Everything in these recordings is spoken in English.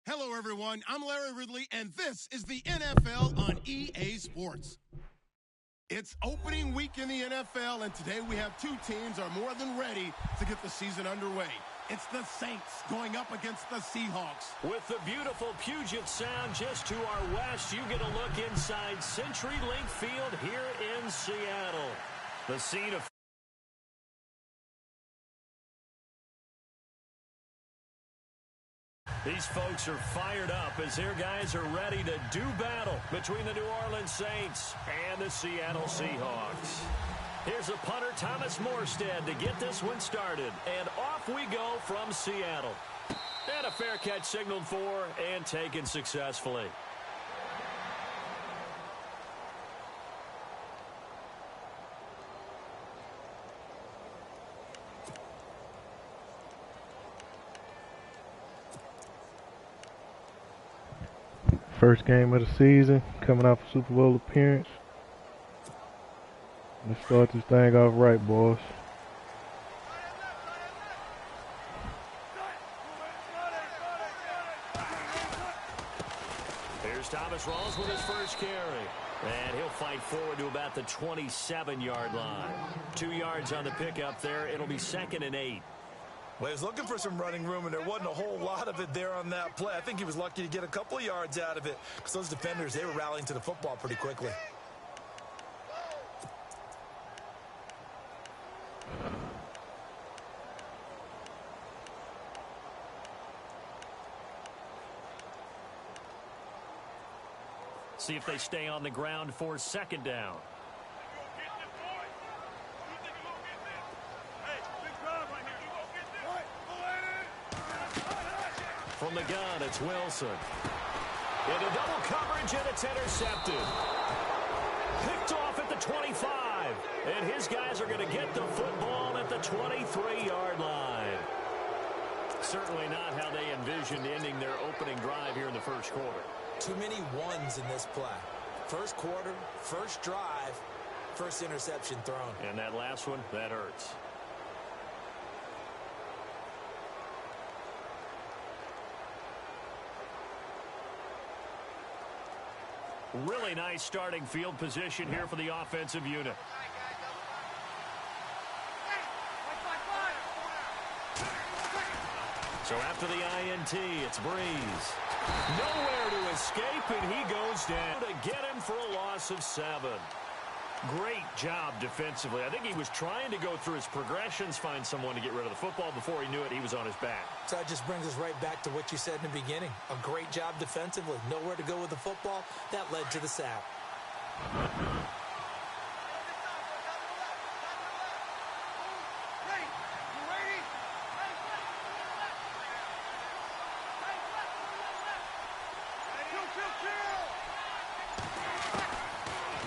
Hello, everyone. I'm Larry Ridley, and this is the NFL on EA Sports. It's opening week in the NFL, and today we have two teams are more than ready to get the season underway. It's the Saints going up against the Seahawks. With the beautiful Puget Sound just to our west, you get a look inside CenturyLink Field here in Seattle. The scene of these folks are fired up as their guys are ready to do battle between the New Orleans Saints and the Seattle Seahawks. Here's a punter, Thomas Morstead, to get this one started. And off we go from Seattle. And a fair catch signaled for and taken successfully. First game of the season, coming off a Super Bowl appearance. Let's start this thing off right, boys. Here's Thomas Rawls with his first carry. And he'll fight forward to about the 27-yard line. 2 yards on the pickup there. It'll be 2nd and 8. Well, he was looking for some running room, and there wasn't a whole lot of it there on that play. I think he was lucky to get a couple of yards out of it because those defenders, they were rallying to the football pretty quickly. See if they stay on the ground for 2nd down. From the gun, it's Wilson. Into double coverage, and it's intercepted. Picked off at the 25. And his guys are going to get the football at the 23-yard line. Certainly not how they envisioned ending their opening drive here in the first quarter. Too many ones in this play. First quarter, first drive, first interception thrown. And that last one, that hurts. Really nice starting field position here for the offensive unit. So after the INT, it's Breeze. Nowhere to escape, and he goes down to get him for a loss of 7. Great job defensively. I think he was trying to go through his progressions, find someone to get rid of the football. Before he knew it, he was on his back. So that just brings us right back to what you said in the beginning. A great job defensively. Nowhere to go with the football. That led to the sack.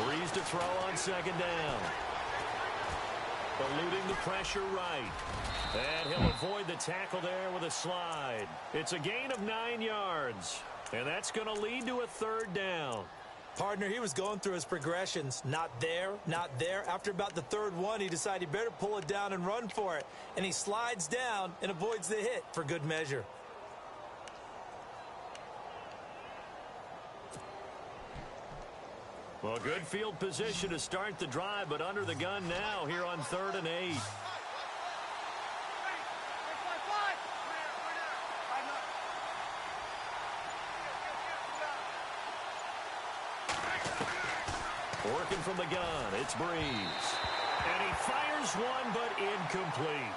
Breeze to throw on 2nd down. Eluding the pressure right. And he'll avoid the tackle there with a slide. It's a gain of 9 yards. And that's going to lead to a 3rd down. Partner, he was going through his progressions. Not there, not there. After about the 3rd one, he decided he better pull it down and run for it. And he slides down and avoids the hit for good measure. Well, good field position to start the drive, but under the gun now here on 3rd and 8. Working from the gun, it's Breeze. And he fires one, but incomplete.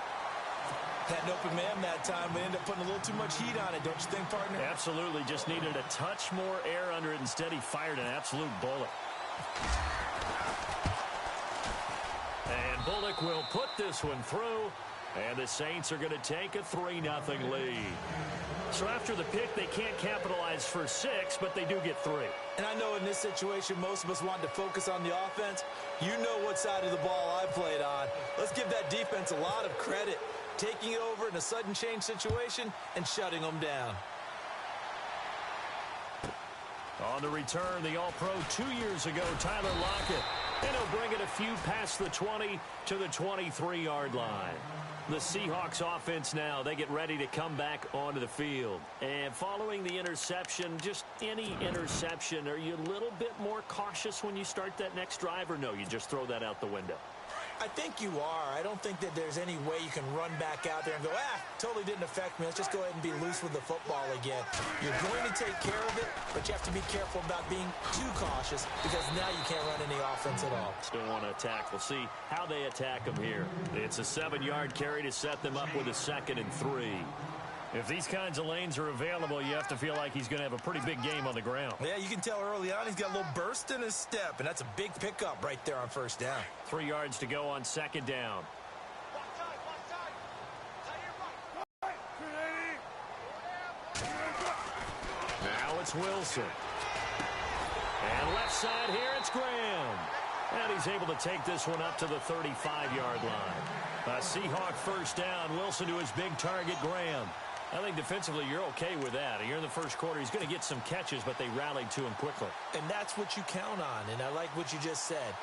Had an open man that time, but ended up putting a little too much heat on it, don't you think, partner? Absolutely, just needed a touch more air under it. Instead, he fired an absolute bullet. And Bullock will put this one through, and the Saints are going to take a 3-0 lead. So after the pick, they can't capitalize for 6, but they do get 3. And I know in this situation, most of us want to focus on the offense. You know what side of the ball I played on. Let's give that defense a lot of credit, taking it over in a sudden change situation and shutting them down. On the return, the All-Pro 2 years ago, Tyler Lockett. And he'll bring it a few past the 20 to the 23-yard line. The Seahawks offense now, they get ready to come back onto the field. And following the interception, just any interception, are you a little bit more cautious when you start that next drive, or no, you just throw that out the window? I think you are. I don't think that there's any way you can run back out there and go, totally didn't affect me. Let's just go ahead and be loose with the football again. You're going to take care of it, but you have to be careful about being too cautious because now you can't run any offense at all. Still want to attack. We'll see how they attack them here. It's a 7-yard carry to set them up with a 2nd and 3. If these kinds of lanes are available, you have to feel like he's going to have a pretty big game on the ground. Yeah, you can tell early on he's got a little burst in his step, and that's a big pickup right there on 1st down. 3 yards to go on 2nd down. Now it's Wilson. And left side here, it's Graham. And he's able to take this one up to the 35-yard line. A Seahawk 1st down. Wilson to his big target, Graham. I think defensively you're okay with that. Here in the 1st quarter, he's going to get some catches, but they rallied to him quickly. And that's what you count on, and I like what you just said.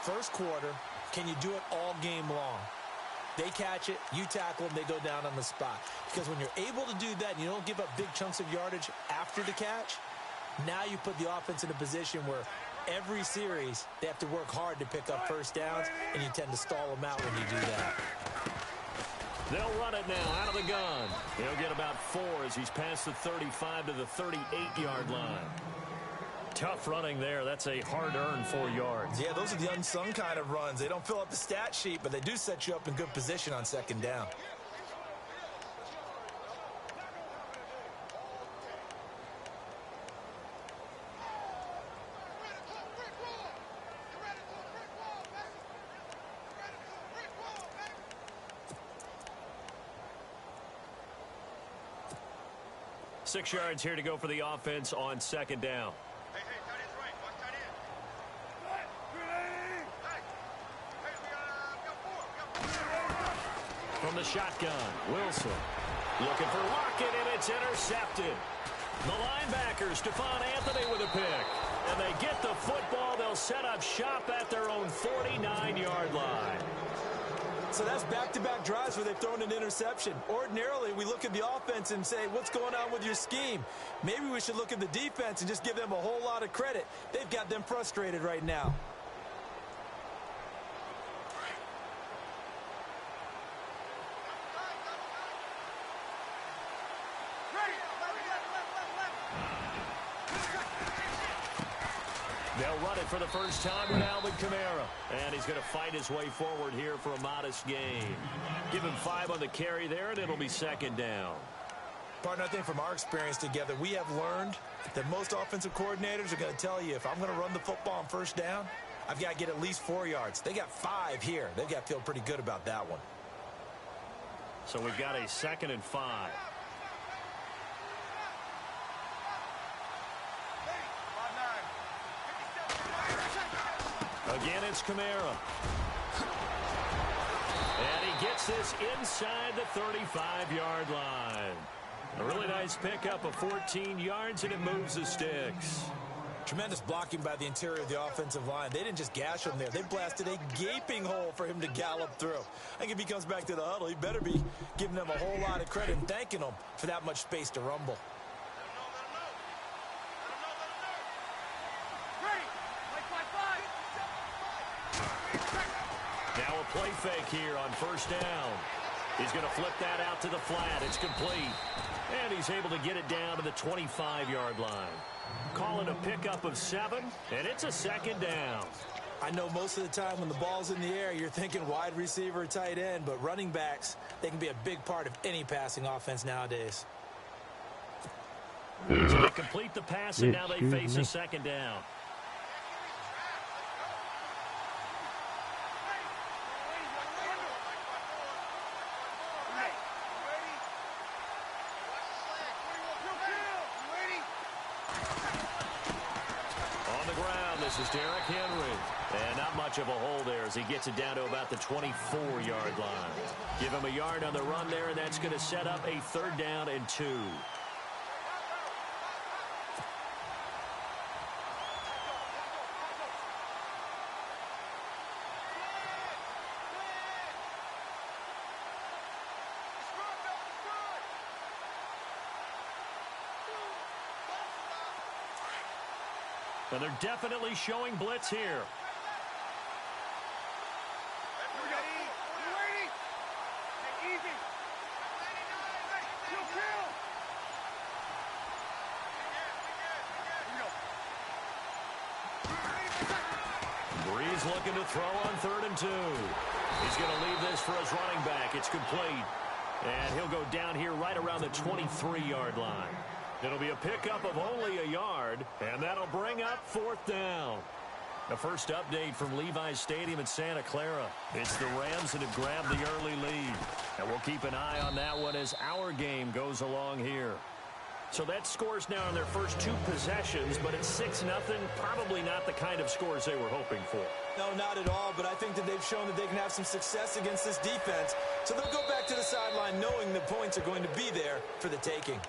1st quarter, can you do it all game long? They catch it, you tackle them, they go down on the spot. Because when you're able to do that and you don't give up big chunks of yardage after the catch, now you put the offense in a position where every series they have to work hard to pick up 1st downs, and you tend to stall them out when you do that. They'll run it now out of the gun. He'll get about 4 as he's past the 35 to the 38-yard line. Tough running there. That's a hard-earned 4 yards. Yeah, those are the unsung kind of runs. They don't fill up the stat sheet, but they do set you up in good position on 2nd down. Six yards here to go for the offense on 2nd down. From the shotgun, Wilson looking for Lockett, and it's intercepted. The linebacker, Stephon Anthony, with a pick. And they get the football. They'll set up shop at their own 49-yard line. So that's back-to-back drives where they've thrown an interception. Ordinarily, we look at the offense and say, what's going on with your scheme? Maybe we should look at the defense and just give them a whole lot of credit. They've got them frustrated right now. They'll run it for the 1st time with Alvin Kamara. And he's going to fight his way forward here for a modest gain. Give him 5 on the carry there, and it'll be 2nd down. Partner, I think from our experience together, we have learned that most offensive coordinators are going to tell you, if I'm going to run the football on 1st down, I've got to get at least 4 yards. They got 5 here. They've got to feel pretty good about that one. So we've got a 2nd and 5. Again, it's Kamara. And he gets this inside the 35-yard line. A really nice pickup of 14 yards, and it moves the sticks. Tremendous blocking by the interior of the offensive line. They didn't just gash him there. They blasted a gaping hole for him to gallop through. I think if he comes back to the huddle, he better be giving them a whole lot of credit and thanking them for that much space to rumble. Now a play fake here on 1st down. He's going to flip that out to the flat. It's complete. And he's able to get it down to the 25-yard line. Call it a pickup of 7, and it's a 2nd down. I know most of the time when the ball's in the air, you're thinking wide receiver, tight end, but running backs, they can be a big part of any passing offense nowadays. So they complete the pass, and now they face a 2nd down. This is Derrick Henry. And not much of a hole there as he gets it down to about the 24-yard line. Give him a yard on the run there, and that's going to set up a 3rd down and 2. And they're definitely showing blitz here. Breeze looking to throw on 3rd and 2. He's going to leave this for his running back. It's complete. And he'll go down here right around the 23-yard line. It'll be a pickup of only a yard, and that'll bring up 4th down. The first update from Levi's Stadium in Santa Clara. It's the Rams that have grabbed the early lead. And we'll keep an eye on that one as our game goes along here. So that scores now in their first 2 possessions, but it's 6-0. Probably not the kind of scores they were hoping for. No, not at all, but I think that they've shown that they can have some success against this defense. So they'll go back to the sideline knowing the points are going to be there for the taking.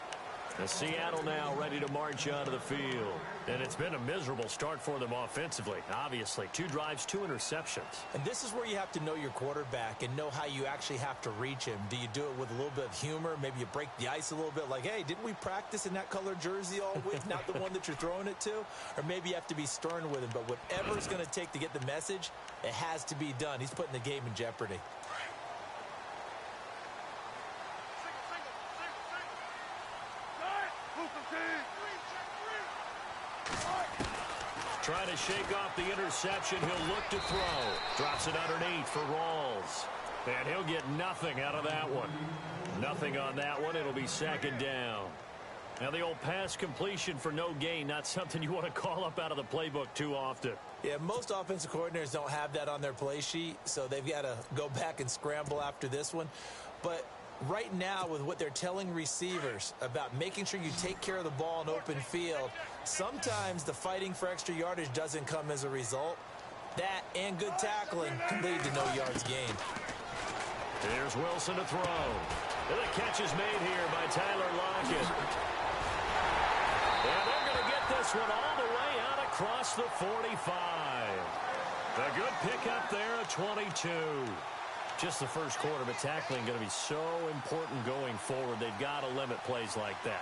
The Seattle now ready to march onto the field. And it's been a miserable start for them offensively. Obviously, 2 drives, 2 interceptions. And this is where you have to know your quarterback and know how you actually have to reach him. Do you do it with a little bit of humor? Maybe you break the ice a little bit like, hey, didn't we practice in that color jersey all week? Not the one that you're throwing it to? Or maybe you have to be stern with him. But whatever it's going to take to get the message, it has to be done. He's putting the game in jeopardy. Trying to shake off the interception. He'll look to throw. Drops it underneath for Rawls. And he'll get nothing out of that one. Nothing on that one. It'll be 2nd down. Now the old pass completion for no gain, not something you want to call up out of the playbook too often. Yeah, most offensive coordinators don't have that on their play sheet, so they've got to go back and scramble after this one. But right now, with what they're telling receivers about making sure you take care of the ball in open field, sometimes the fighting for extra yardage doesn't come as a result. That and good tackling can lead to no yards gained. Here's Wilson to throw. And the catch is made here by Tyler Lockett. And they're going to get this one all the way out across the 45. A good pickup there at 22. Just the first quarter, but tackling going to be so important going forward. They've got to limit plays like that.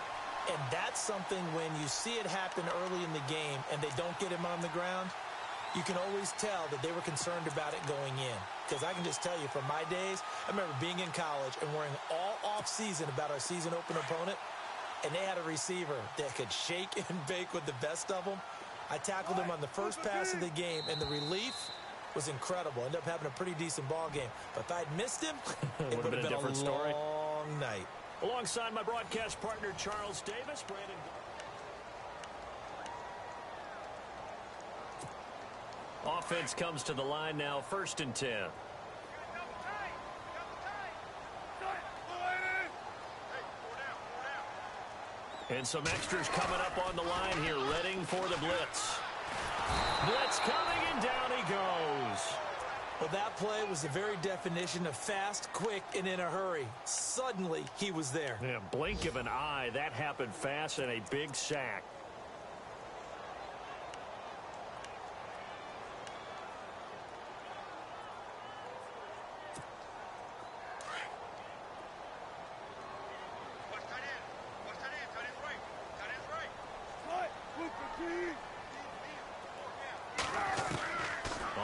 And that's something when you see it happen early in the game and they don't get him on the ground, you can always tell that they were concerned about it going in. Because I can just tell you from my days, I remember being in college and worrying all off-season about our season opener opponent, and they had a receiver that could shake and bake with the best of them. I tackled him on the first pass of the game, and the relief was incredible. Ended up having a pretty decent ball game. But if I'd missed him, it would have been a different story. Long night. Alongside my broadcast partner, Charles Davis, Brandon. Offense comes to the line now, 1st and 10. And some extras coming up on the line here, readying for the blitz. Blitz coming, and down he goes. Well, that play was the very definition of fast, quick, and in a hurry. Suddenly, he was there. Yeah, blink of an eye. That happened fast, and a big sack.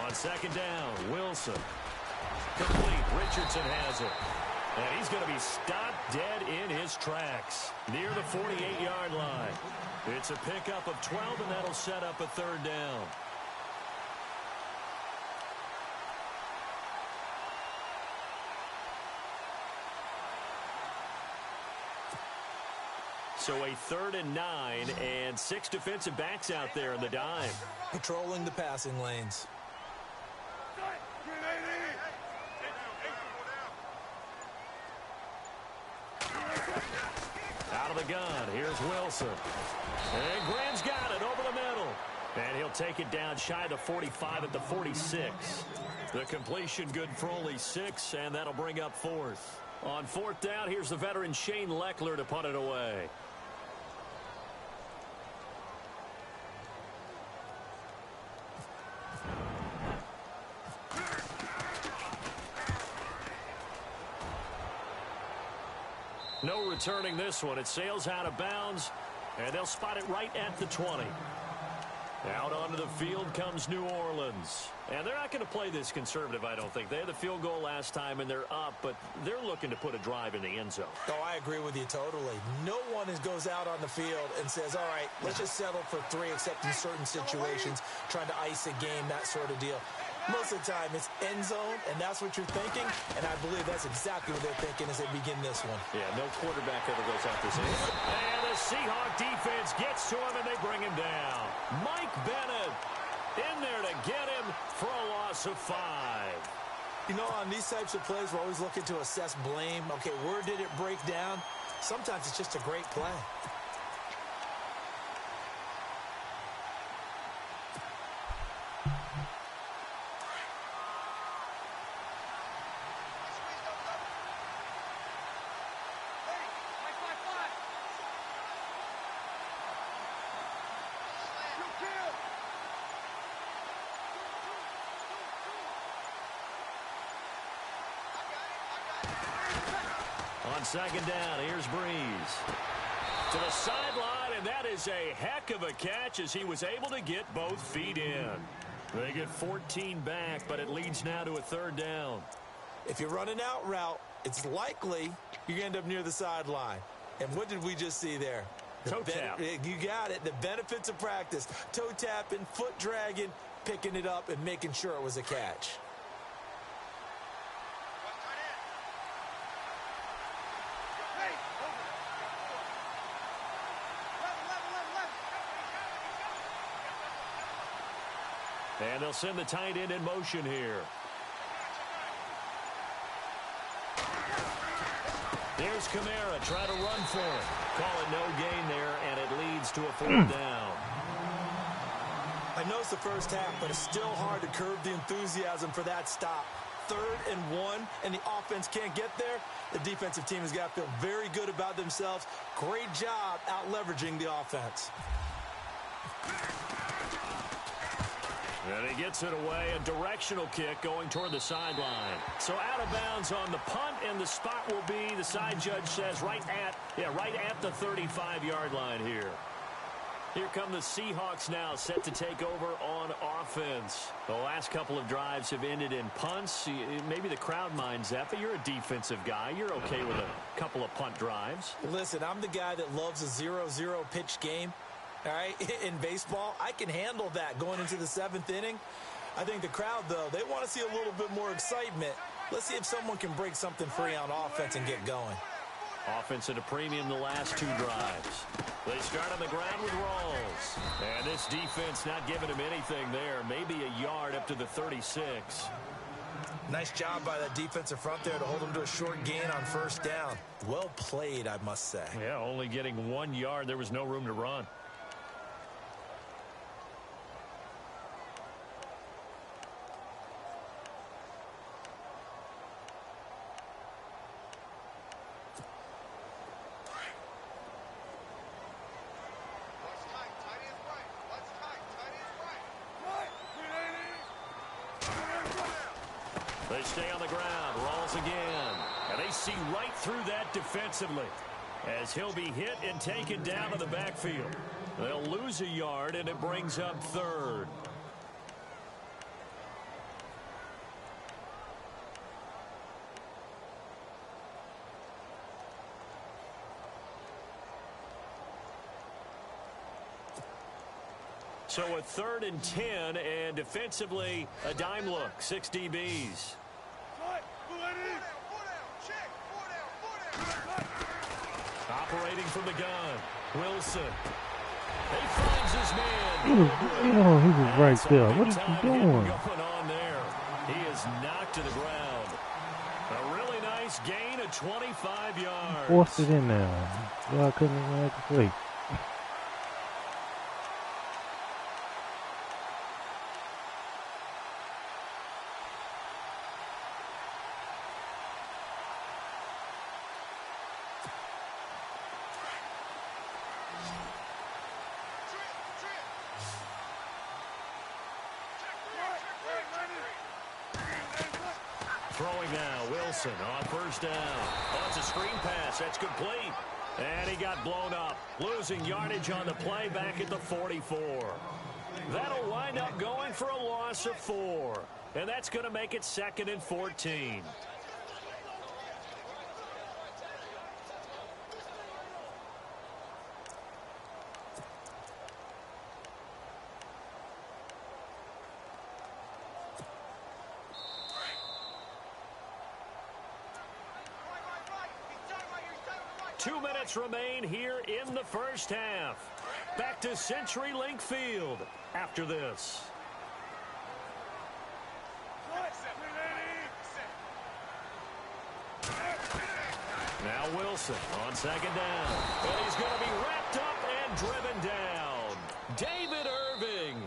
On 2nd down, Wilson. Complete. Richardson has it. And he's going to be stopped dead in his tracks near the 48-yard line. It's a pickup of 12, and that'll set up a 3rd down. So a 3rd and 9, and 6 defensive backs out there in the dime. Patrolling the passing lanes. Out of the gun, here's Wilson. And Graham's got it over the middle. And he'll take it down shy of the 45 at the 46. The completion good for only 6, and that'll bring up 4th. On 4th down, here's the veteran Shane Leckler to punt it away. No returning this one. It sails out of bounds, and they'll spot it right at the 20. Out onto the field comes New Orleans. And they're not going to play this conservative, I don't think. They had the field goal last time, and they're up, but they're looking to put a drive in the end zone. Oh, I agree with you totally. No one goes out on the field and says, all right, let's just settle for 3, except in certain situations, trying to ice a game, that sort of deal. Most of the time, it's end zone, and that's what you're thinking, and I believe that's exactly what they're thinking as they begin this one. Yeah, no quarterback ever goes out this end. And the Seahawk defense gets to him, and they bring him down. Mike Bennett in there to get him for a loss of 5. You know, on these types of plays, we're always looking to assess blame. Okay, where did it break down? Sometimes it's just a great play. On second down, here's Breeze. To the sideline, and that is a heck of a catch as he was able to get both feet in. They get 14 back, but it leads now to a 3rd down. If you run an out route, it's likely you're going to end up near the sideline. And what did we just see there? Toe tap. You got it. The benefits of practice. Toe tapping, foot dragging, picking it up, and making sure it was a catch. And they'll send the tight end in motion here. There's Kamara trying to run for it. Call it no gain there, and it leads to a 4th down. I know it's the first half, but it's still hard to curb the enthusiasm for that stop. 3rd and 1, and the offense can't get there. The defensive team has got to feel very good about themselves. Great job out leveraging the offense. And he gets it away, a directional kick going toward the sideline. So out of bounds on the punt, and the spot will be, the side judge says, right at the 35-yard line here. Here come the Seahawks now, set to take over on offense. The last couple of drives have ended in punts. Maybe the crowd minds that, but you're a defensive guy. You're okay with a couple of punt drives. Listen, I'm the guy that loves a 0-0 pitch game. All right, in baseball, I can handle that going into the 7th inning. I think the crowd, though, they want to see a little bit more excitement. Let's see if someone can break something free on offense and get going. Offense at a premium the last 2 drives. They start on the ground with Rawls. And this defense not giving him anything there. Maybe a yard up to the 36. Nice job by that defensive front there to hold him to a short gain on 1st down. Well played, I must say. Yeah, only getting 1 yard. There was no room to run. They stay on the ground. Rawls again. And they see right through that defensively as he'll be hit and taken down to the backfield. They'll lose a yard, and it brings up 3rd. So a 3rd and 10, and defensively, a dime look. 6 DBs. Operating from the gun. Wilson. He finds his man. He was right there. What is he doing? Going on there. He is knocked to the ground. A really nice gain of 25 yards. Forced it in there. I couldn't even make a play. Throwing now, Wilson on 1st down. Oh, it's a screen pass. That's complete. And he got blown up. Losing yardage on the play back at the 44. That'll wind up going for a loss of 4. And that's going to make it 2nd and 14. Two minutes remain here in the first half. Back to CenturyLink Field after this. Now Wilson on 2nd down. And he's going to be wrapped up and driven down. David Irving.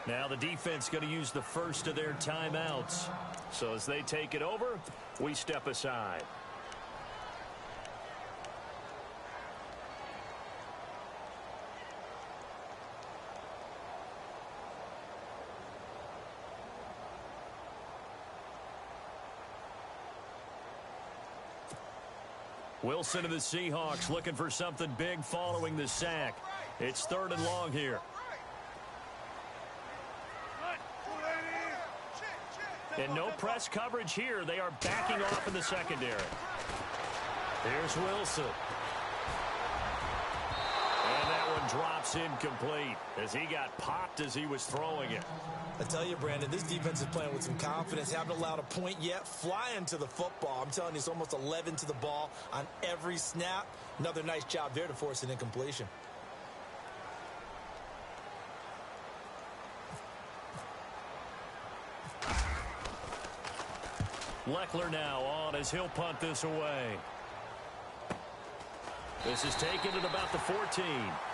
Now the defense going to use the first of their timeouts. So as they take it over, we step aside. Wilson of the Seahawks looking for something big following the sack. It's 3rd and long here. And no press coverage here. They are backing off in the secondary. Here's Wilson. And that one drops incomplete as he got popped as he was throwing it. I tell you, Brandon, this defense is playing with some confidence. Haven't allowed a point yet. Flying to the football. I'm telling you, it's almost 11 to the ball on every snap. Another nice job there to force an incompletion. Leckler now on as he'll punt this away. This is taken at about the 14.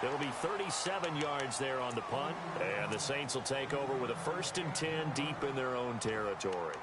It'll be 37 yards there on the punt. And the Saints will take over with a 1st and 10 deep in their own territory.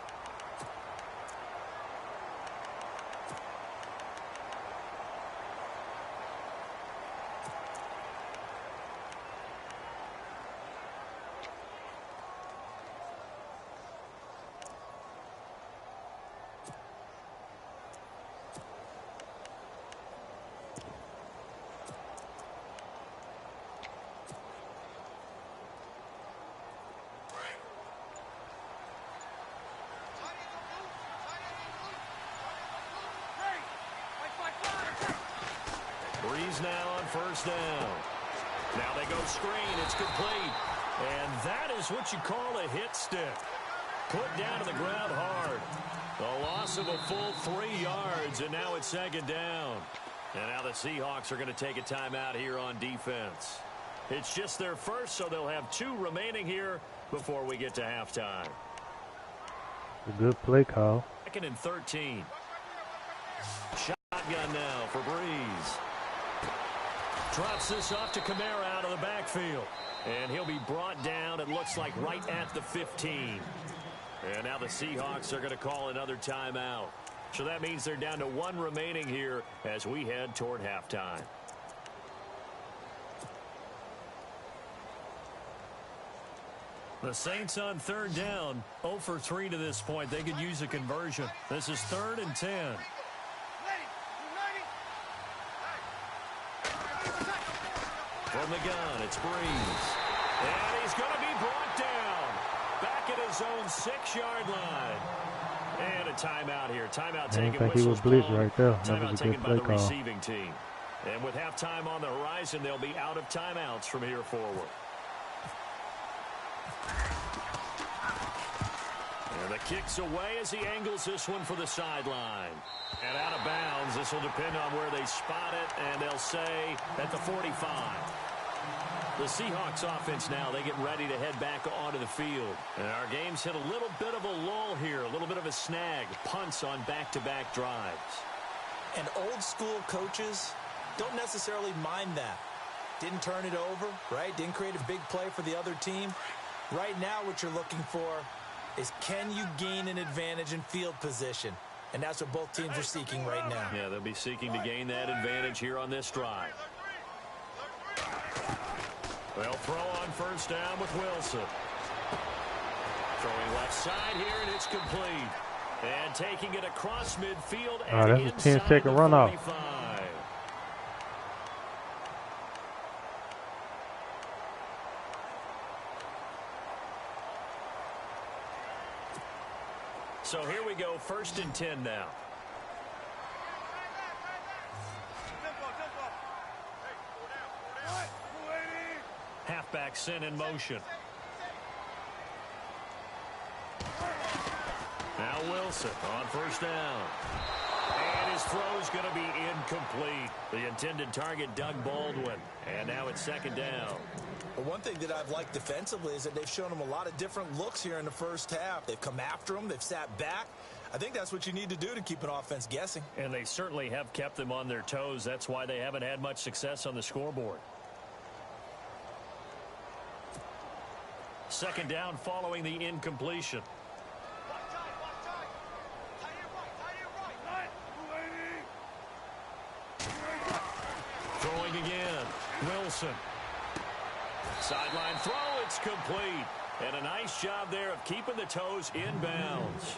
Breeze now on 1st down. Now they go screen. It's complete. And that is what you call a hit stick. Put down to the ground hard. A loss of a full 3 yards, and now it's 2nd down. And now the Seahawks are going to take a timeout here on defense. It's just their first, so they'll have 2 remaining here before we get to halftime. A good play call. 2nd and 13. Shotgun now for Breeze. Drops this off to Kamara out of the backfield. And he'll be brought down, it looks like, right at the 15. And now the Seahawks are going to call another timeout. So that means they're down to 1 remaining here as we head toward halftime. The Saints on 3rd down, 0 for 3 to this point. They could use a conversion. This is 3rd and 10. From the gun, it's Breeze. And he's going to be brought down. Back at his own 6-yard line. And a timeout here. Timeout taken. I think he was blitz right there. That Timeout was a taken good by play the call. receiving team. And with halftime on the horizon, they'll be out of timeouts from here forward. And the kick's away as he angles this one for the sideline. And out of bounds. This will depend on where they spot it, and they'll say at the 45. The Seahawks offense now, they get ready to head back onto the field. And our game's hit a little bit of a lull here, a little bit of a snag. Punts on back-to-back drives. And old school coaches don't necessarily mind that. Didn't turn it over, right? Didn't create a big play for the other team. Right now what you're looking for is, can you gain an advantage in field position? And that's what both teams are seeking right now. Yeah, they'll be seeking to gain that advantage here on this drive. They'll throw on 1st down with Wilson. Throwing left side here, and it's complete. And taking it across midfield and that's a 10-second runoff. 45. go 1st and 10 now. Halfback sent in motion. Now Wilson on 1st down. And his throw's going to be incomplete. The intended target, Doug Baldwin. And now it's 2nd down. Well, one thing that I've liked defensively is that they've shown him a lot of different looks here in the first half. They've come after him. They've sat back. I think that's what you need to do to keep an offense guessing. And they certainly have kept them on their toes. That's why they haven't had much success on the scoreboard. 2nd down following the incompletion. Throwing again. Wilson. Sideline throw. It's complete. And a nice job there of keeping the toes inbounds.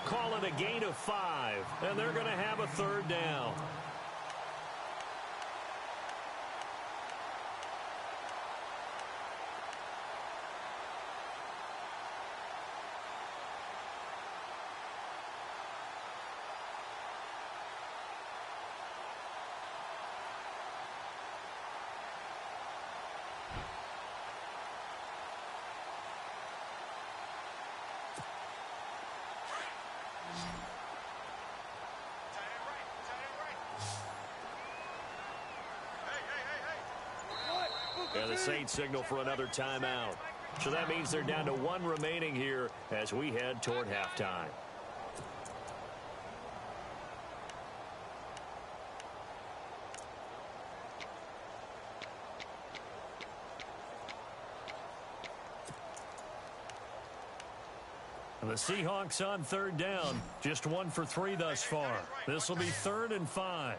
Call it a gain of 5. And they're going to have a 3rd down. And the Saints signal for another timeout. So that means they're down to 1 remaining here as we head toward halftime. And the Seahawks on 3rd down. Just 1 for 3 thus far. This will be 3rd and 5.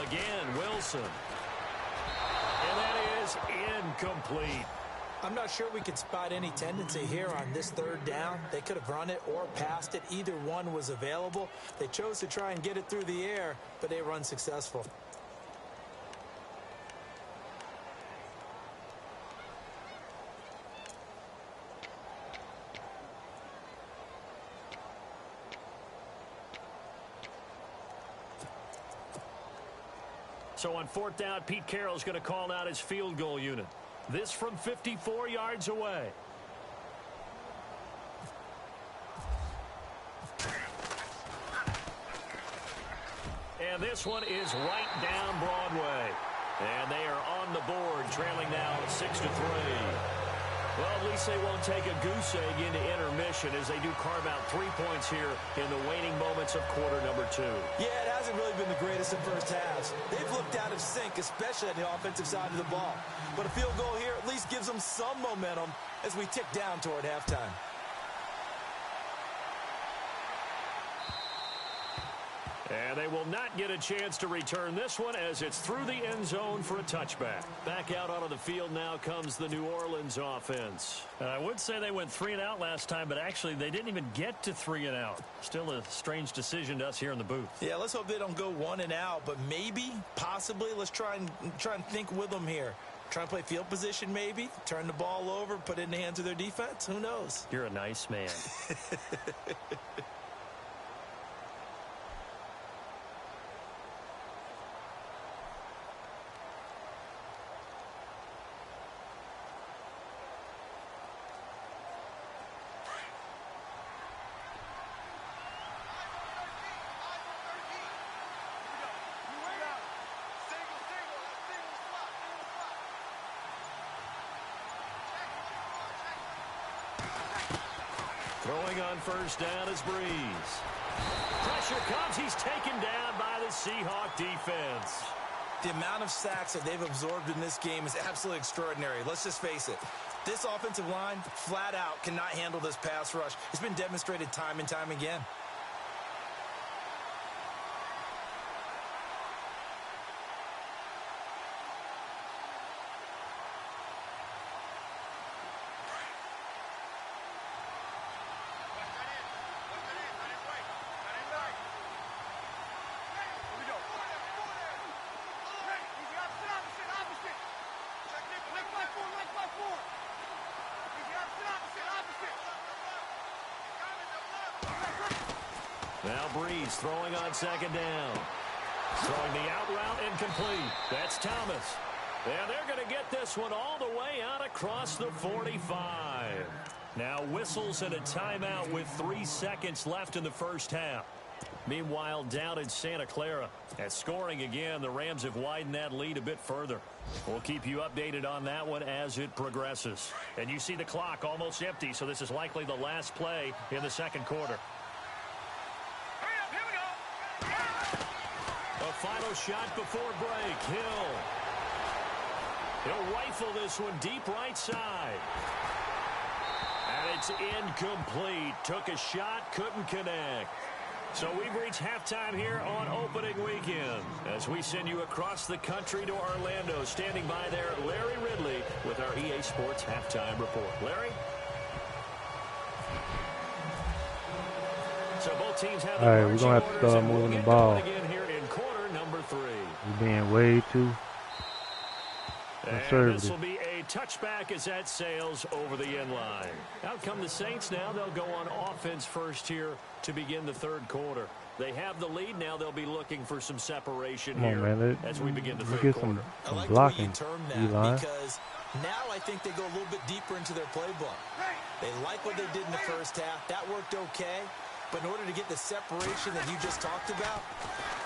Again, Wilson. And that is incomplete. I'm not sure we could spot any tendency here on this 3rd down. They could have run it or passed it. Either one was available. They chose to try and get it through the air, but they were unsuccessful. So on 4th down, Pete Carroll's going to call out his field goal unit. This from 54 yards away. And this one is right down Broadway. And they are on the board, trailing now 6-3. Well, at least they won't take a goose egg into intermission as they do carve out 3 points here in the waning moments of quarter number 2. Yeah, it hasn't really been the greatest in first halves. They've looked out of sync, especially on the offensive side of the ball. But a field goal here at least gives them some momentum as we tick down toward halftime. And they will not get a chance to return this one as it's through the end zone for a touchback. Back out onto the field now comes the New Orleans offense. And I would say they went 3 and out last time, but actually they didn't even get to 3 and out. Still a strange decision to us here in the booth. Yeah, let's hope they don't go 1 and out, but maybe, possibly, let's try and think with them here. Try and play field position maybe, turn the ball over, put it in the hands of their defense. Who knows? You're a nice man. Throwing on 1st down is Breeze. Pressure comes. He's taken down by the Seahawk defense. The amount of sacks that they've absorbed in this game is absolutely extraordinary. Let's just face it. This offensive line, flat out, cannot handle this pass rush. It's been demonstrated time and time again. Now Breeze throwing on second down. Throwing the out route incomplete. That's Thomas. And they're going to get this one all the way out across the 45. Now whistles and a timeout with 3 seconds left in the first half. Meanwhile, down in Santa Clara, at scoring again, the Rams have widened that lead a bit further. We'll keep you updated on that one as it progresses. And you see the clock almost empty, so this is likely the last play in the second quarter. A final shot before break. He'll rifle this one deep right side. And it's incomplete. Took a shot, couldn't connect. So we've reached halftime here on opening weekend as we send you across the country to Orlando. Standing by there, Larry Ridley with our EA Sports halftime report. Larry? So both teams have all right, we're going to have to start moving the ball. Again here in quarter number 3. We're being way too conservative. And this will be a touchback as that sails over the end line. Out come the Saints now. They'll go on offense first here to begin the third quarter. They have the lead now. They'll be looking for some separation here man, as we begin the third get quarter. Some I like blocking, the way you term that because now I think they go a little bit deeper into their playbook. They like what they did in the first half. That worked okay. But in order to get the separation that you just talked about,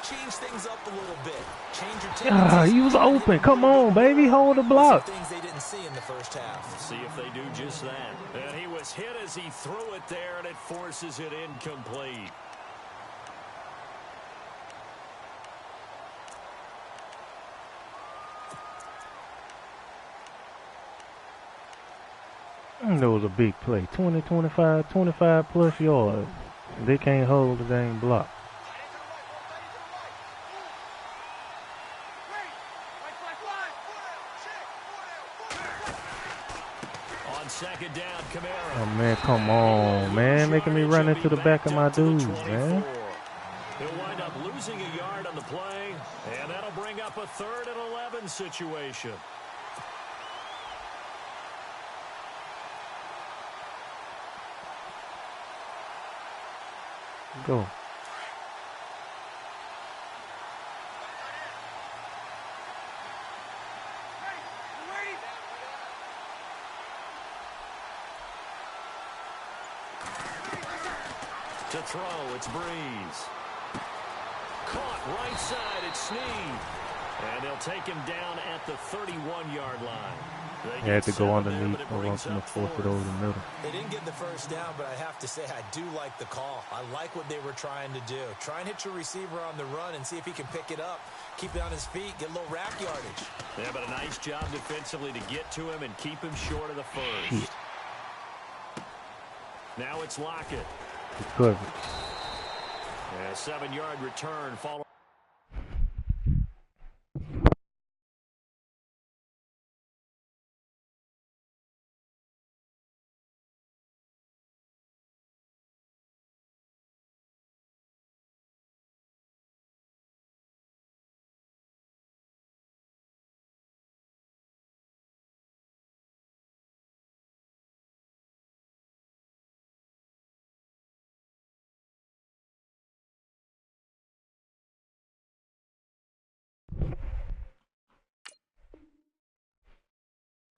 change things up a little bit. Change your tendencies. He was open. Come on, baby. Hold the block. Things they didn't see in the first half. See if they do just that. And he was hit as he threw it there, and it forces it incomplete. That was a big play. 20, 25, 25 plus yards. They can't hold the dang block. On second down, Camara. Oh, man, come on, man. Making me run into the back of my dudes, man. He'll wind up losing a yard on the play, and that'll bring up a 3rd and 11 situation. Go. To throw, it's Breeze. Caught right side, it's Snead. And they'll take him down at the 31-yard line. They had to go underneath or want them to force it over the middle. They didn't get the first down, but I have to say I do like the call. I like what they were trying to do. Try and hit your receiver on the run and see if he can pick it up. Keep it on his feet, get a little rack yardage. Yeah, but a nice job defensively to get to him and keep him short of the first. Shit. Now it's Lockett. Covered. A 7-yard return following.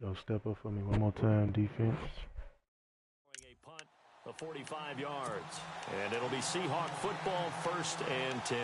Yo, step up for me one more time, defense. A punt of 45 yards. And it'll be Seahawk football, 1st and 10.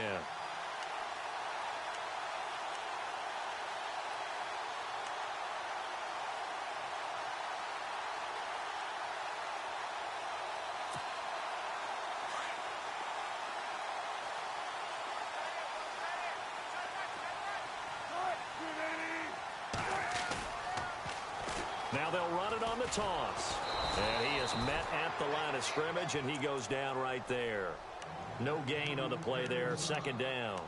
Now they'll run it on the toss. And he is met at the line of scrimmage, and he goes down right there. No gain on the play there, 2nd down.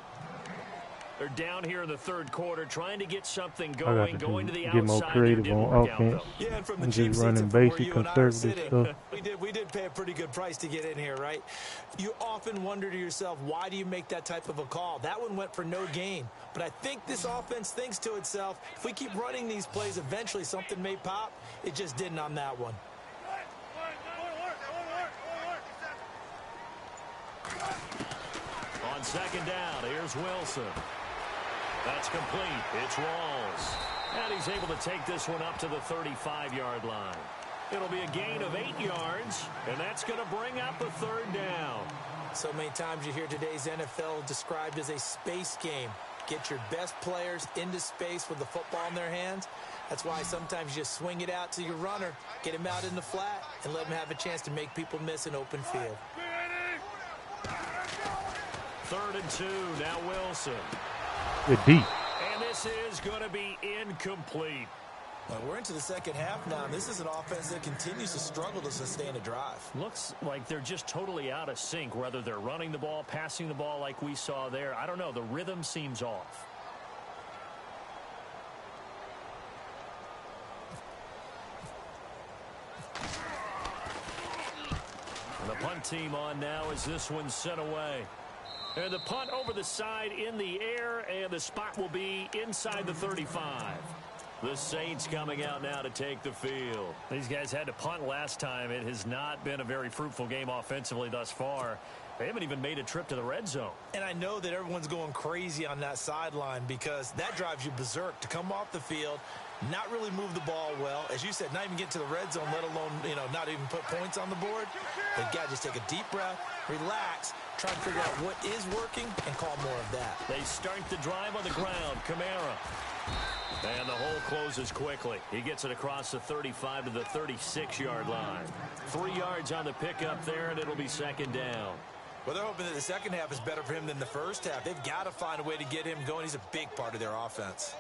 They're down here in the 3rd quarter, trying to get something going to the outside. Get more creative on offense. Yeah, and from the and cheap just seats running from where basic you and I are conservative sitting, stuff. we did pay a pretty good price to get in here, right? You often wonder to yourself, why do you make that type of a call? That one went for no gain. But I think this offense thinks to itself, if we keep running these plays, eventually something may pop. It just didn't on that one. On second down, here's Wilson. That's complete. It's Rawls. And he's able to take this one up to the 35-yard line. It'll be a gain of 8 yards, and that's going to bring up a third down. So many times you hear today's NFL described as a space game. Get your best players into space with the football in their hands. That's why sometimes you just swing it out to your runner, get him out in the flat, and let him have a chance to make people miss an open field. 3rd and 2, now Wilson. Good deep. And this is going to be incomplete. Well, we're into the second half now, and this is an offense that continues to struggle to sustain a drive. Looks like they're just totally out of sync, whether they're running the ball, passing the ball like we saw there. I don't know. The rhythm seems off. And the punt team on now as this one's sent away. And the punt over the side in the air, and the spot will be inside the 35. The Saints coming out now to take the field. These guys had to punt last time. It has not been a very fruitful game offensively thus far. They haven't even made a trip to the red zone. And I know that everyone's going crazy on that sideline because that drives you berserk to come off the field, not really move the ball well. As you said, not even get to the red zone, let alone, not even put points on the board. They've got to just take a deep breath, relax, try and figure out what is working, and call more of that. They start the drive on the ground. Kamara. And the hole closes quickly. He gets it across the 35 to the 36-yard line. 3 yards on the pickup there, and it'll be second down. Well, they're hoping that the second half is better for him than the first half. They've got to find a way to get him going. He's a big part of their offense.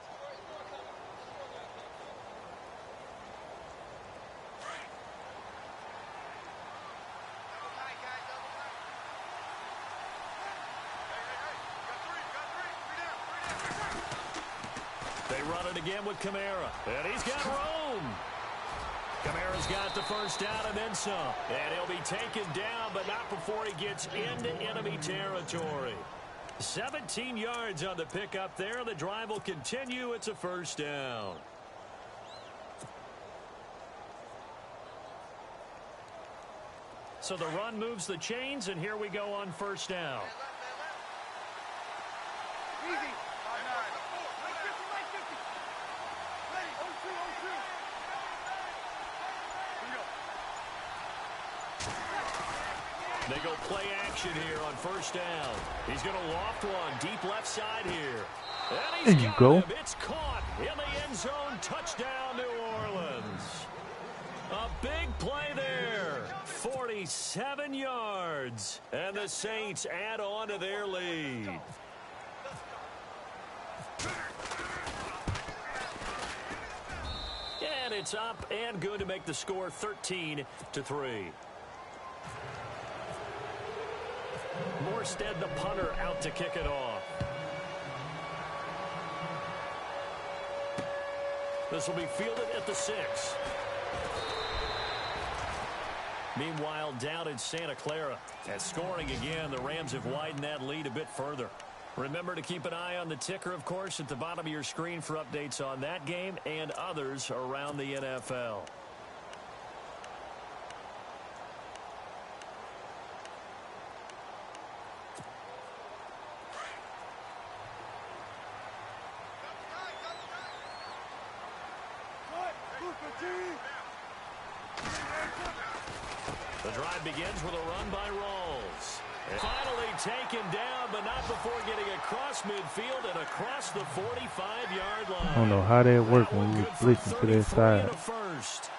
They run it again with Kamara. And he's got room. Kamara's got the first down and then some. And he'll be taken down, but not before he gets into enemy territory. 17 yards on the pickup there. The drive will continue. It's a first down. So the run moves the chains, and here we go on first down. They go play action here on first down. He's going to loft one deep left side here. And he's there you go. It's caught in the end zone. Touchdown, New Orleans. A big play there. 47 yards. And the Saints add on to their lead. And it's up and good to make the score 13-3. Morstead, the punter, out to kick it off. This will be fielded at the 6. Meanwhile, down in Santa Clara. And scoring again, the Rams have widened that lead a bit further. Remember to keep an eye on the ticker, of course, at the bottom of your screen for updates on that game and others around the NFL. The drive begins with a run by Rawls. Finally taken down, but not before getting across midfield and across the 45-yard line. I don't know how that worked when you blitzing to that side. First.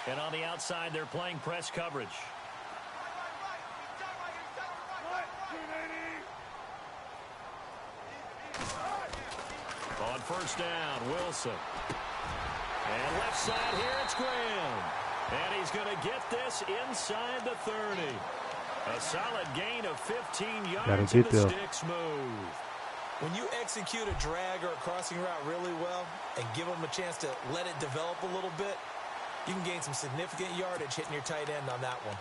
And on the outside, they're playing press coverage. On first down, Wilson. And left side here, it's Graham. And he's going to get this inside the 30. A solid gain of 15 yards in the sticks move. When you execute a drag or a crossing route really well and give them a chance to let it develop a little bit, you can gain some significant yardage hitting your tight end on that one.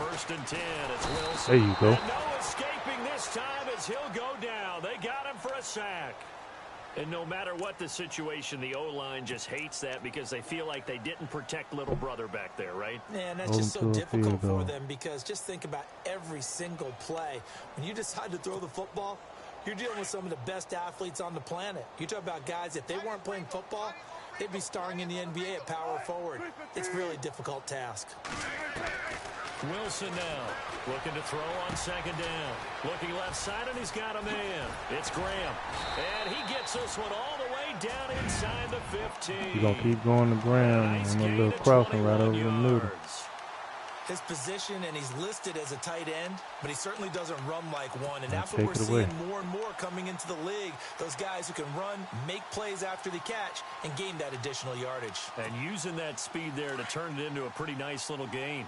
1st and 10. It's Wilson. There you go. And no escaping this time as he'll go down. They got him for a sack. And no matter what the situation, the O-line just hates that because they feel like they didn't protect little brother back there, right? Man, that's just so difficult for them because just think about every single play. When you decide to throw the football, you're dealing with some of the best athletes on the planet. You talk about guys, if they weren't playing football, they'd be starring in the NBA at power forward. It's a really difficult task. Wilson now looking to throw on 2nd down. Looking left side, and he's got a man. It's Graham. And he gets this one all the way down inside the 15. He's going to keep going to Graham and a little crossing right over the middle. His position, and he's listed as a tight end, but he certainly doesn't run like one. And that's what we're seeing more and more coming into the league. Those guys who can run, make plays after the catch, and gain that additional yardage. And using that speed there to turn it into a pretty nice little gain.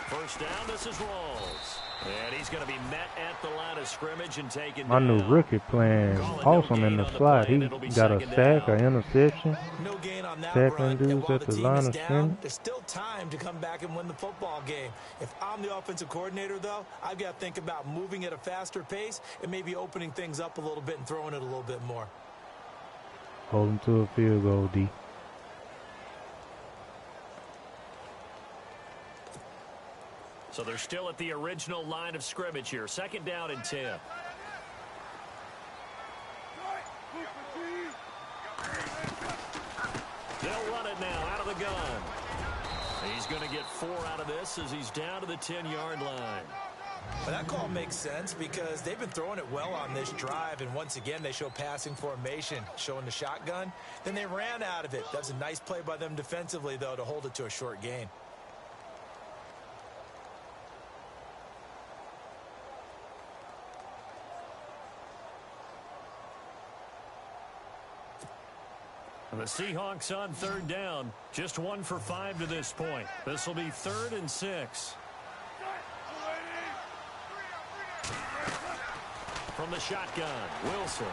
First down, this is Rawls. And he's going to be met at the line of scrimmage and taken down. My new rookie playing awesome in the slot. He got a sack, an interception. No gain on that tackling run. dudes at the line of scrimmage. There's still time to come back and win the football game. If I'm the offensive coordinator, though, I've got to think about moving at a faster pace and maybe opening things up a little bit and throwing it a little bit more. Holding to a field goal, D. So they're still at the original line of scrimmage here. 2nd down and 10. They'll run it now out of the gun. He's going to get 4 out of this as he's down to the 10-yard line. Well, that call makes sense because they've been throwing it well on this drive, and once again they show passing formation, showing the shotgun. Then they ran out of it. That's a nice play by them defensively, though, to hold it to a short gain. The Seahawks on 3rd down. Just 1 for 5 to this point. This will be 3rd and 6. From the shotgun, Wilson.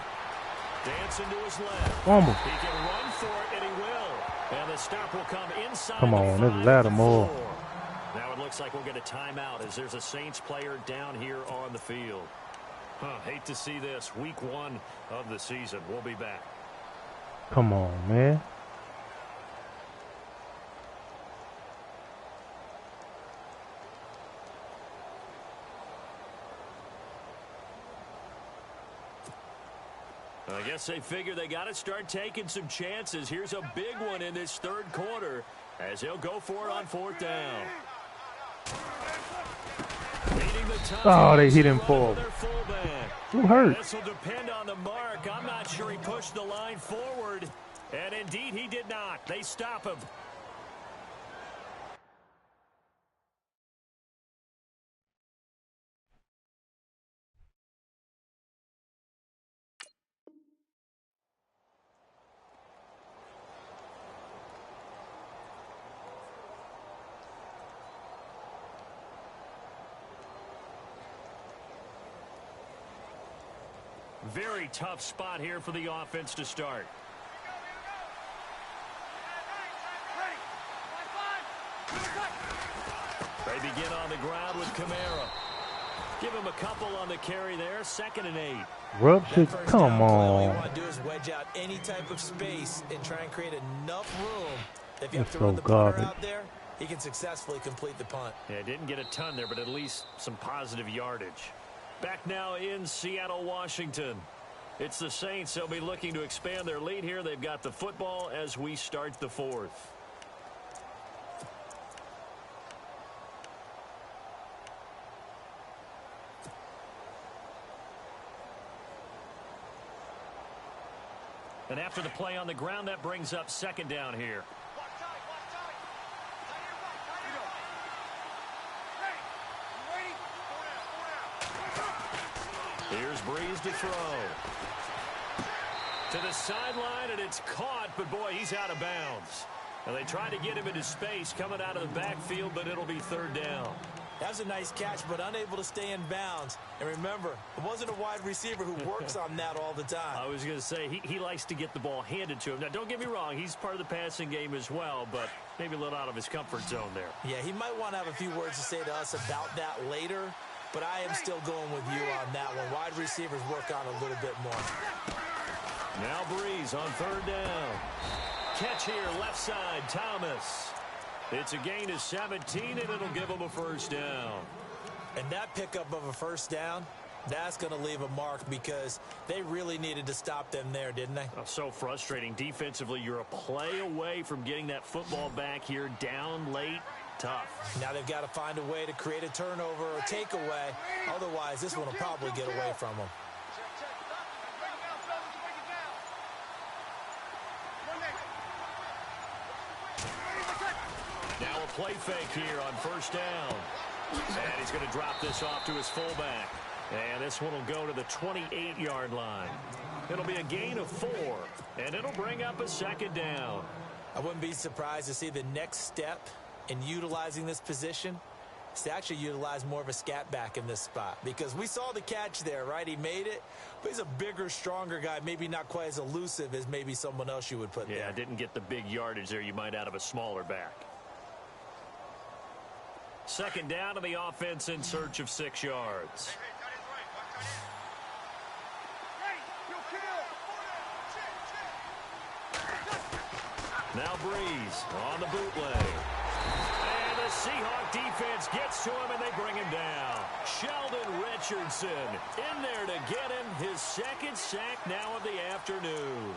Dancing to his left. Almost. He can run for it, and he will. And the stop will come inside. Come on, this is Lattimore. Now it looks like we'll get a timeout as there's a Saints player down here on the field. Hate to see this. Week 1 of the season. We'll be back. Come on, man. I guess they figure they got to start taking some chances. Here's a big one in this 3rd quarter as he'll go for it on 4th down. Oh, they hit him for. Who hurt? This will depend on the mark. I'm not sure he pushed the line forward. And indeed, he did not. They stop him. Very tough spot here for the offense to start. They begin on the ground with Kamara. Give him a couple on the carry there. 2nd and 8. Rupture, come on. All you want to do is wedge out any type of space and try and create enough room. If you have to run the punter out there, he can successfully complete the punt. Yeah, didn't get a ton there, but at least some positive yardage. Back now in Seattle, Washington. It's the Saints. They'll be looking to expand their lead here. They've got the football as we start the 4th. And after the play on the ground, that brings up 2nd down here. Here's Breeze to throw. To the sideline, and it's caught, but boy, he's out of bounds. And they tried to get him into space coming out of the backfield, but it'll be 3rd down. That was a nice catch, but unable to stay in bounds. And remember, it wasn't a wide receiver who works on that all the time. I was going to say, he likes to get the ball handed to him. Now, don't get me wrong, he's part of the passing game as well, but maybe a little out of his comfort zone there. Yeah, he might want to have a few words to say to us about that later, but I am still going with you on that one. Wide receivers work on a little bit more. Now Breeze on third down. Catch here, left side, Thomas. It's a gain of 17, and it'll give him a first down. And that pickup of a first down, that's going to leave a mark because they really needed to stop them there, didn't they? Oh, so frustrating. Defensively, you're a play away from getting that football back here down late. Tough. Now they've got to find a way to create a turnover or takeaway. Otherwise, this one will probably get away from them. Now a play fake here on first down. And he's going to drop this off to his fullback. And this one will go to the 28-yard line. It'll be a gain of 4, and it'll bring up a second down. I wouldn't be surprised to see the next step in utilizing this position is to actually utilize more of a scat back in this spot. Because we saw the catch there, right? He made it, but he's a bigger, stronger guy, maybe not quite as elusive as maybe someone else you would put there. Yeah, didn't get the big yardage there you might out of a smaller back. Second down to the offense in search of 6 yards. Now Breeze on the bootleg. And the Seahawks defense gets to him, and they bring him down. Sheldon Richardson in there to get him his second sack now of the afternoon.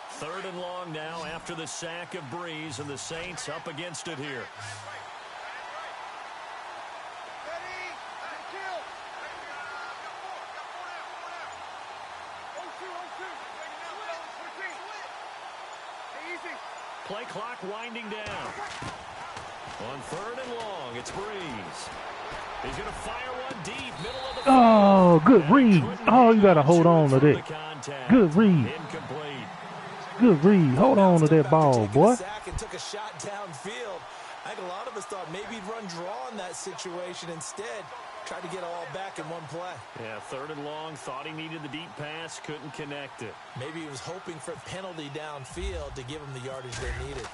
Third and long now after the sack of Breeze, and the Saints up against it here. Play clock winding down. On third and long, it's Breeze. He's going to fire one deep, middle of the field. Oh, good read. Oh, you got to hold on to that. Good read. Incomplete. Good read. Hold on to that ball, boy. And took a shot downfield. I think a lot of us thought maybe he'd run draw in that situation. Instead, tried to get it all back in one play. Yeah, third and long. Thought he needed the deep pass. Couldn't connect it. Maybe he was hoping for a penalty downfield to give him the yardage they needed.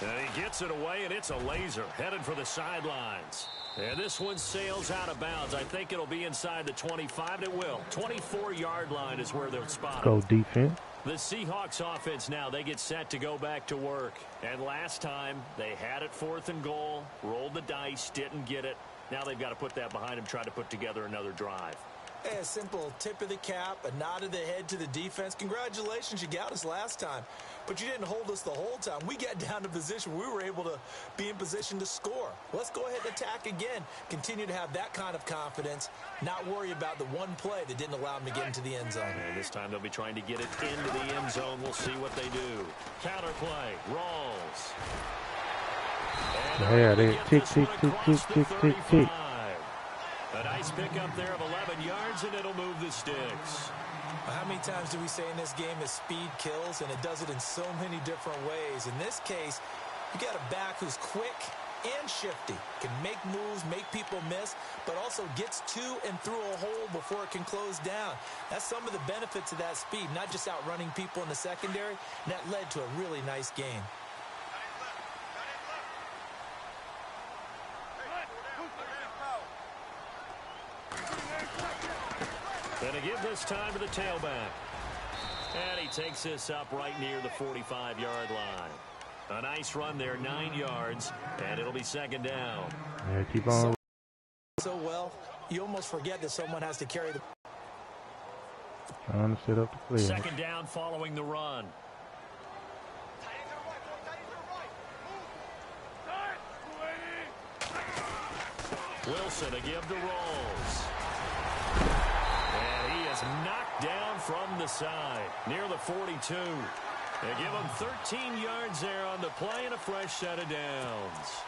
And he gets it away, and it's a laser headed for the sidelines. And this one sails out of bounds. I think it'll be inside the 25, and it will. 24-yard line is where they'll spot it. Go defense. The Seahawks offense now, they get set to go back to work. And last time, they had it 4th and goal, rolled the dice, didn't get it. Now they've got to put that behind them, try to put together another drive. Hey, a simple tip of the cap, a nod of the head to the defense. Congratulations, you got us last time. But you didn't hold us the whole time. We got down to position where we were able to be in position to score. Let's go ahead and attack again. Continue to have that kind of confidence. Not worry about the one play that didn't allow them to get into the end zone. And this time they'll be trying to get it into the end zone. We'll see what they do. Counter play. Rawls. Yeah, they tick, tick, tick, tick, tick, tick, tick. A nice pickup there of 11 yards, and it'll move the sticks. How many times do we say in this game that speed kills, and it does it in so many different ways? In this case, you got a back who's quick and shifty, can make moves, make people miss, but also gets to and through a hole before it can close down. That's some of the benefits of that speed, not just outrunning people in the secondary, and that led to a really nice game. Gonna give this time to the tailback. And he takes this up right near the 45-yard line. A nice run there, 9 yards, and it'll be second down. Yeah, keep on. So well, you almost forget that someone has to carry the... Trying to set up the play. Second down following the run. Wilson to give to Rawls. And he is knocked down from the side near the 42. They give him 13 yards there on the play and a fresh set of downs.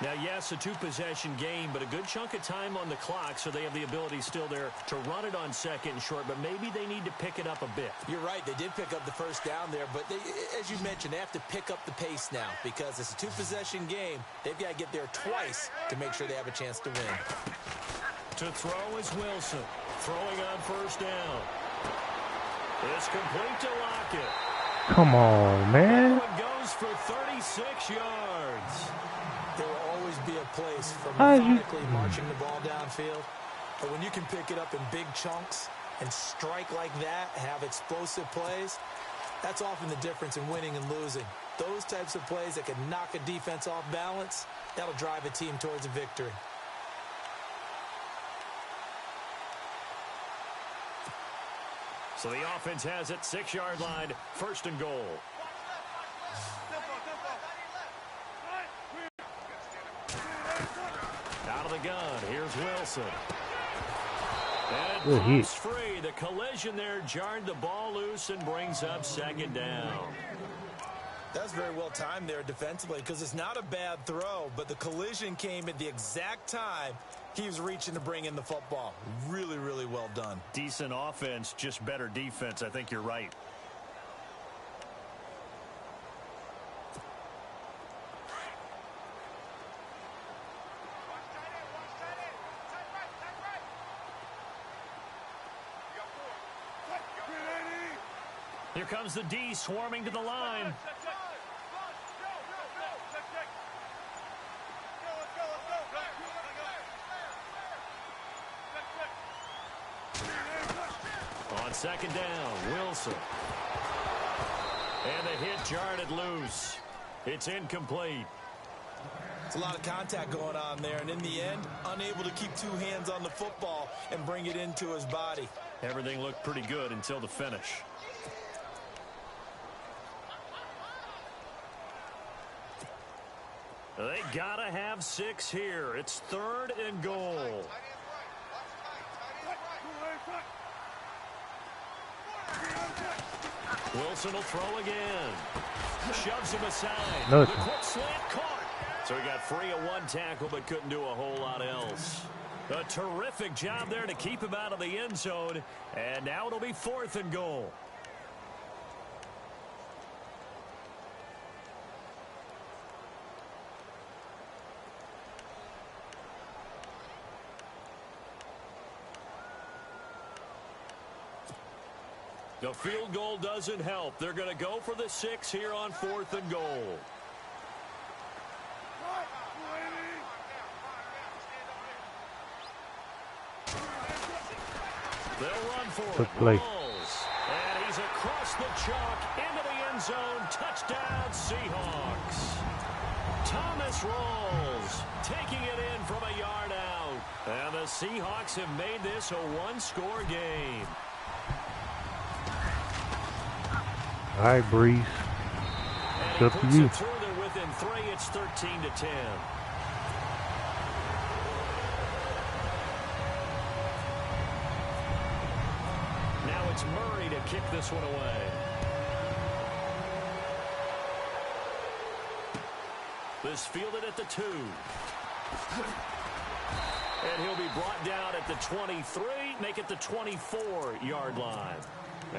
Now, yes, a two-possession game, but a good chunk of time on the clock, so they have the ability still there to run it on second and short, but maybe they need to pick it up a bit. You're right. They did pick up the first down there, but as you mentioned, they have to pick up the pace now because it's a two-possession game. They've got to get there twice to make sure they have a chance to win. To throw is Wilson. Throwing on first down. It's complete to Lockett. Come on, man. That one goes for 36 yards. There will always be a place for methodically marching the ball downfield. But when you can pick it up in big chunks and strike like that, have explosive plays, that's often the difference in winning and losing. Those types of plays that can knock a defense off balance, that'll drive a team towards a victory. So the offense has it, 6-yard line, first and goal. Out of the gun, here's Wilson. And it pops free. The collision there jarred the ball loose and brings up second down. That's very well timed there defensively because it's not a bad throw, but the collision came at the exact time he was reaching to bring in the football. Really, really well done. Decent offense, just better defense. I think you're right. Here comes the D swarming to the line. On second down, Wilson. And the hit jarred it loose. It's incomplete. It's a lot of contact going on there, and in the end, unable to keep two hands on the football and bring it into his body. Everything looked pretty good until the finish. They gotta have 6 here. It's third and goal. Wilson will throw again. Shoves him aside. The quick slant caught. So he got free of one tackle but couldn't do a whole lot else. A terrific job there to keep him out of the end zone. And now it'll be fourth and goal. The field goal doesn't help. They're going to go for the 6 here on fourth and goal. They'll run for it. Rolls. And he's across the chalk into the end zone. Touchdown, Seahawks. Thomas rolls, taking it in from a yard out. And the Seahawks have made this a one-score game. All right, Breeze. It's up to you. They're within 3. It's 13-10. Now it's Murray to kick this one away. This fielded at the 2. And he'll be brought down at the 23, make it the 24-yard line.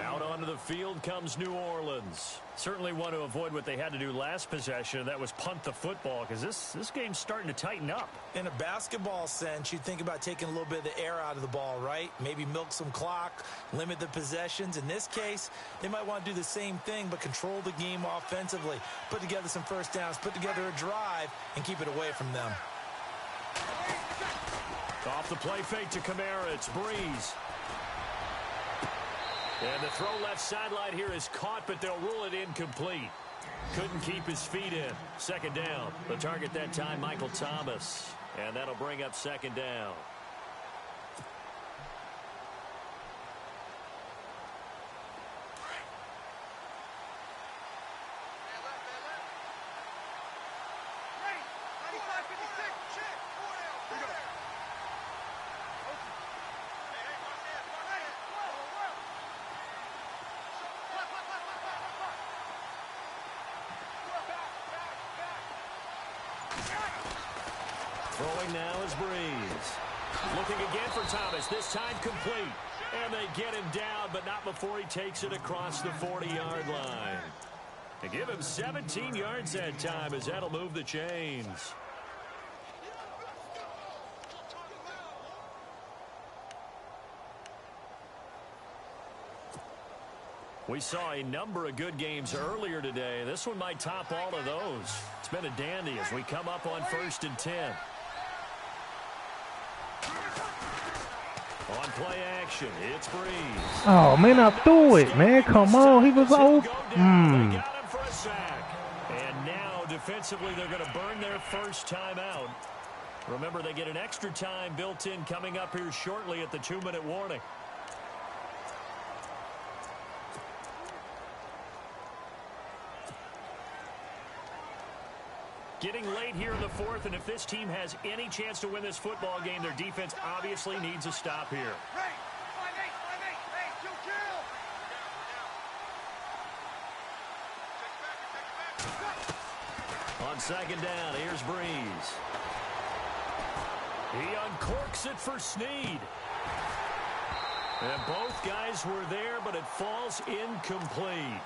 Out onto the field comes New Orleans. Certainly want to avoid what they had to do last possession. That was punt the football because this game's starting to tighten up. In a basketball sense, you think about taking a little bit of the air out of the ball, right? Maybe milk some clock, limit the possessions. In this case, they might want to do the same thing but control the game offensively. Put together some first downs, put together a drive, and keep it away from them. Off the play fake to Kamara. It's Breeze. And the throw left sideline here is caught, but they'll rule it incomplete. Couldn't keep his feet in. Second down. The target that time, Michael Thomas. And that'll bring up second down. Throwing now is Breeze. Looking again for Thomas, this time complete. And they get him down, but not before he takes it across the 40-yard line. They give him 17 yards that time, as that'll move the chains. We saw a number of good games earlier today. This one might top all of those. It's been a dandy as we come up on 1st and 10. On play action, it's Breeze. Oh, man, I threw it, man. Come on. He was open. They got him for a sack. And now, defensively, they're going to burn their first time out. Remember, they get an extra time built in coming up here shortly at the 2-minute warning. Getting late here in the 4th, and if this team has any chance to win this football game, their defense obviously needs a stop here. On 2nd down, here's Breeze. He uncorks it for Snead. And both guys were there, but it falls incomplete.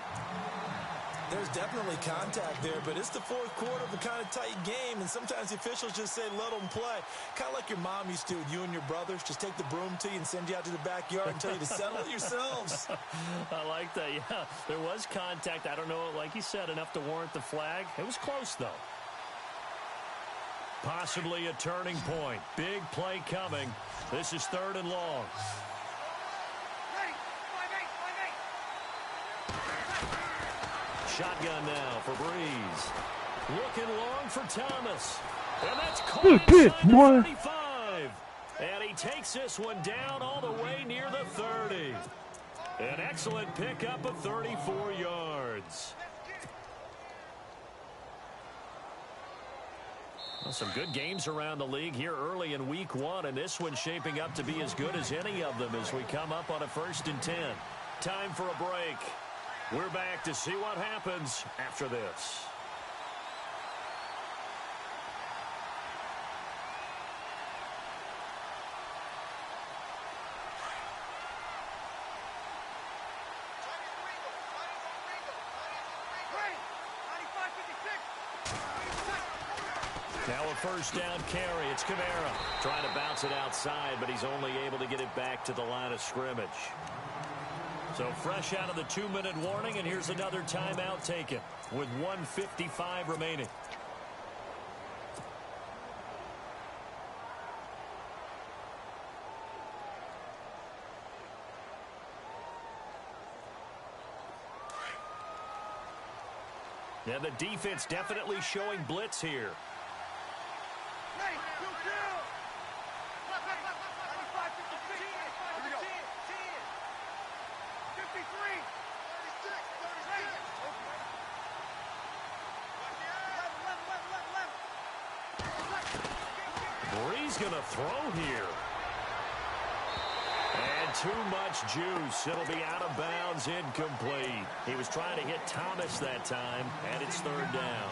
There's definitely contact there, but it's the 4th quarter of a kind of tight game, and sometimes the officials just say, let them play. Kind of like your mom used to with you and your brothers. Just take the broom to you and send you out to the backyard and tell you to settle it yourselves. I like that, yeah. There was contact. I don't know, like you said, enough to warrant the flag. It was close, though. Possibly a turning point. Big play coming. This is 3rd and long. Shotgun now for Breeze. Looking long for Thomas. And that's caught inside the 35. And he takes this one down all the way near the 30. An excellent pickup of 34 yards. Well, some good games around the league here early in week 1, and this one's shaping up to be as good as any of them as we come up on a 1st and 10. Time for a break. We're back to see what happens after this. Now a 1st down carry. It's Kamara trying to bounce it outside, but he's only able to get it back to the line of scrimmage. So fresh out of the 2-minute warning, and here's another timeout taken with 1:55 remaining. And the defense definitely showing blitz here. Breeze going to throw here. And too much juice. It'll be out of bounds, incomplete. He was trying to hit Thomas that time, and it's 3rd down.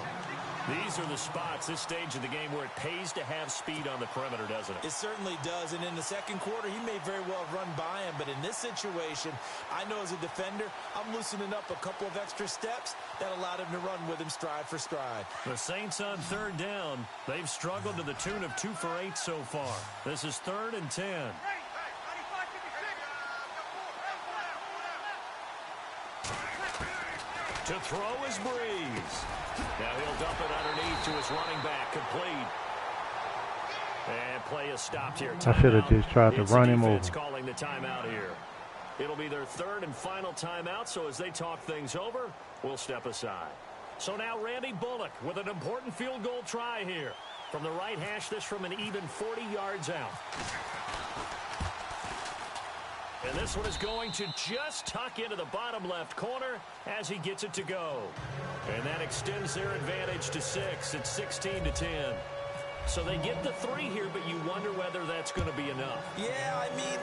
These are the spots, this stage of the game, where it pays to have speed on the perimeter, doesn't it? It certainly does, and in the 2nd quarter, he may very well run by him, but in this situation, I know as a defender, I'm loosening up a couple of extra steps that allowed him to run with him stride for stride. The Saints on 3rd down. They've struggled to the tune of 2 for 8 so far. This is 3rd and 10. To throw is Breeze. Now he'll dump it underneath to his running back, complete. And play is stopped here. I should have just tried to run him over. Calling the timeout here. It'll be their 3rd and final timeout, so as they talk things over, we'll step aside. So now Randy Bullock with an important field goal try here. From the right hash, this from an even 40 yards out. And this one is going to just tuck into the bottom left corner as he gets it to go. And that extends their advantage to 6. It's 16-10. So they get the 3 here, but you wonder whether that's going to be enough. Yeah, I mean,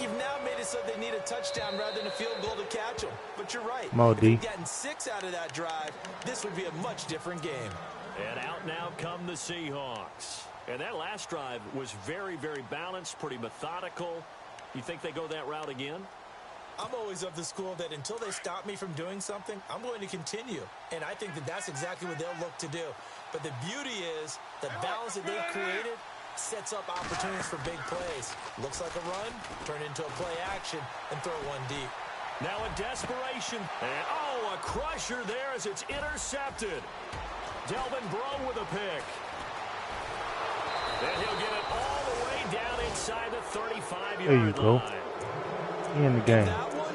you've now made it so they need a touchdown rather than a field goal to catch them. But you're right. If they'd gotten 6 out of that drive, this would be a much different game. And out now come the Seahawks. And that last drive was very, very balanced, pretty methodical. You think they go that route again? I'm always of the school that until they stop me from doing something, I'm going to continue. And I think that that's exactly what they'll look to do. But the beauty is the balance that they've created sets up opportunities for big plays. Looks like a run, turn into a play action, and throw one deep. Now a desperation. And, oh, a crusher there as it's intercepted. Delvin Breaux with a pick. And he'll get it all the way down inside the 35-yard line. There you go. In the game. That one,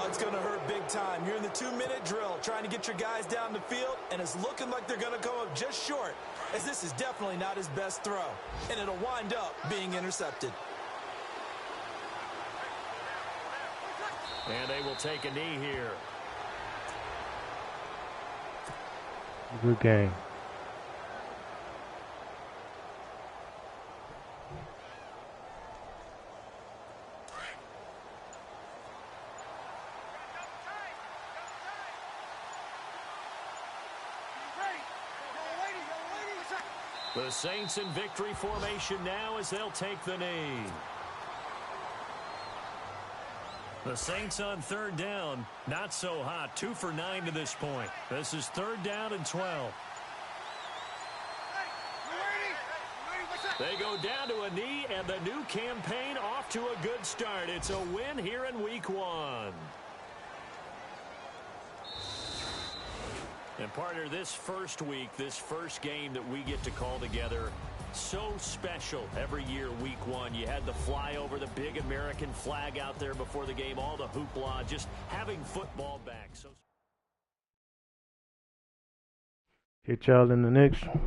it's going to hurt big time. You're in the 2-minute drill trying to get your guys down the field, and it's looking like they're going to come up just short, as this is definitely not his best throw, and it'll wind up being intercepted. And they will take a knee here. Good game. The Saints in victory formation now as they'll take the knee. The Saints on third down, not so hot. 2 for 9 to this point. This is 3rd down and 12. They go down to a knee, and the new campaign off to a good start. It's a win here in Week 1. And partner, this first week, this first game that we get to call together, so special every year, Week 1. You had the flyover, the big American flag out there before the game, all the hoopla, just having football back. So Hit y'all in the next one.